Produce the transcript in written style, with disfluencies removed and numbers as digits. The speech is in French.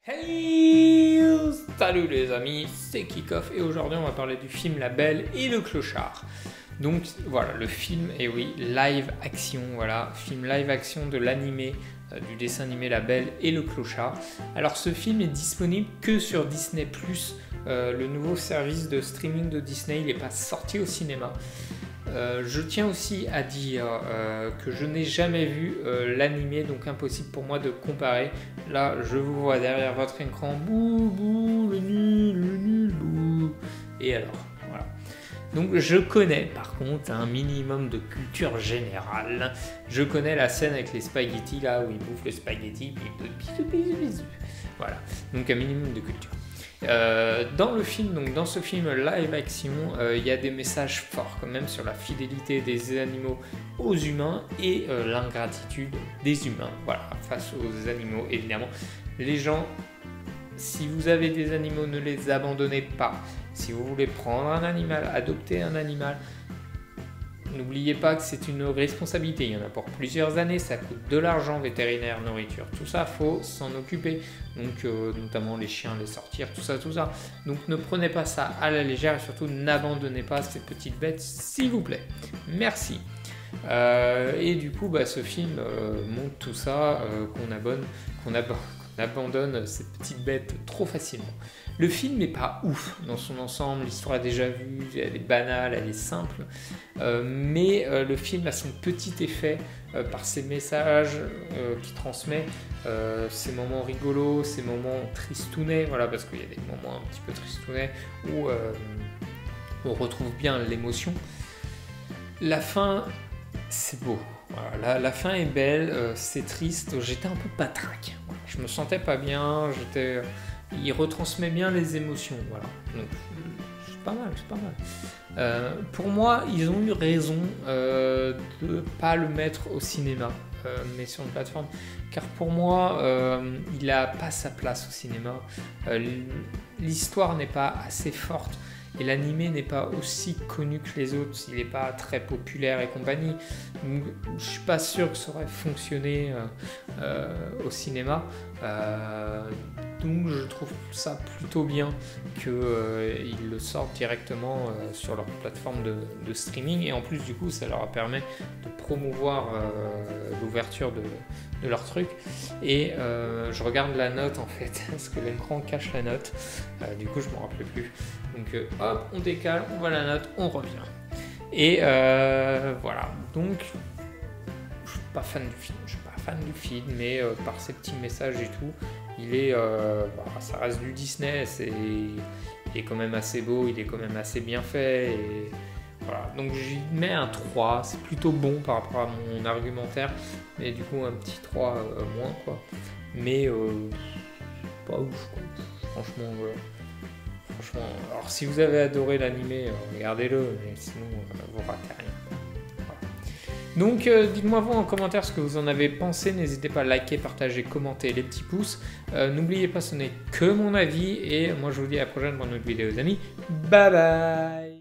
Hey, salut les amis, c'est Kickoff et aujourd'hui on va parler du film La Belle et le Clochard. Donc voilà, le film, et oui, live action, voilà, film live action de l'animé, du dessin animé La Belle et le Clochard. Alors ce film est disponible que sur Disney+, le nouveau service de streaming de Disney, il n'est pas sorti au cinéma. Je tiens aussi à dire que je n'ai jamais vu l'animé, donc impossible pour moi de comparer. Là, je vous vois derrière votre écran, bouh, bouh, le nul, bouh. Et alors, voilà. Donc je connais par contre un minimum de culture générale. Je connais la scène avec les spaghettis là où ils bouffent le spaghetti, puis voilà. Donc un minimum de culture. Dans le film, donc dans ce film live action, il y a des messages forts quand même sur la fidélité des animaux aux humains et l'ingratitude des humains, voilà, face aux animaux évidemment. Les gens, si vous avez des animaux, ne les abandonnez pas. Si vous voulez prendre un animal, adopter un animal, n'oubliez pas que c'est une responsabilité, il y en a pour plusieurs années, ça coûte de l'argent, vétérinaire, nourriture, tout ça, faut s'en occuper. Donc notamment les chiens, les sortir, tout ça. Donc ne prenez pas ça à la légère et surtout n'abandonnez pas ces petites bêtes, s'il vous plaît. Merci. Et du coup, ce film montre tout ça, qu'on abandonne ces petites bêtes trop facilement. Le film n'est pas ouf dans son ensemble, l'histoire est déjà vue, elle est banale, elle est simple, mais le film a son petit effet par ses messages qu'il transmet, ces moments rigolos, ces moments tristounets, voilà, parce qu'il y a des moments un petit peu tristounets où on retrouve bien l'émotion. La fin, c'est beau. Voilà, la fin est belle, c'est triste, j'étais un peu patraque, je me sentais pas bien, il retransmet bien les émotions, voilà, donc c'est pas mal. Pour moi, ils ont eu raison de ne pas le mettre au cinéma, mais sur une plateforme, car pour moi, il n'a pas sa place au cinéma, l'histoire n'est pas assez forte. Et l'animé n'est pas aussi connu que les autres, il n'est pas très populaire et compagnie. Donc, je ne suis pas sûr que ça aurait fonctionné au cinéma. Donc je trouve ça plutôt bien qu'ils le sortent directement sur leur plateforme de streaming. Et en plus du coup ça leur permet de promouvoir l'ouverture de leur truc. Et je regarde la note en fait, parce que l'écran cache la note. Du coup je ne me rappelais plus. Donc hop, on décale, on voit la note, on revient. Et voilà, donc je suis pas fan du film, mais par ses petits messages et tout, il est, ça reste du Disney, il est quand même assez beau, il est quand même assez bien fait. Et voilà, donc j'y mets un 3, c'est plutôt bon par rapport à mon argumentaire, mais du coup un petit 3 moins quoi. Mais pas ouf quoi. Franchement, alors si vous avez adoré l'animé, regardez-le, mais sinon vous ratez rien. Donc dites-moi vous en commentaire ce que vous en avez pensé, n'hésitez pas à liker, partager, commenter, les petits pouces. N'oubliez pas, ce n'est que mon avis, et moi je vous dis à la prochaine pour une autre vidéo les amis. Bye bye.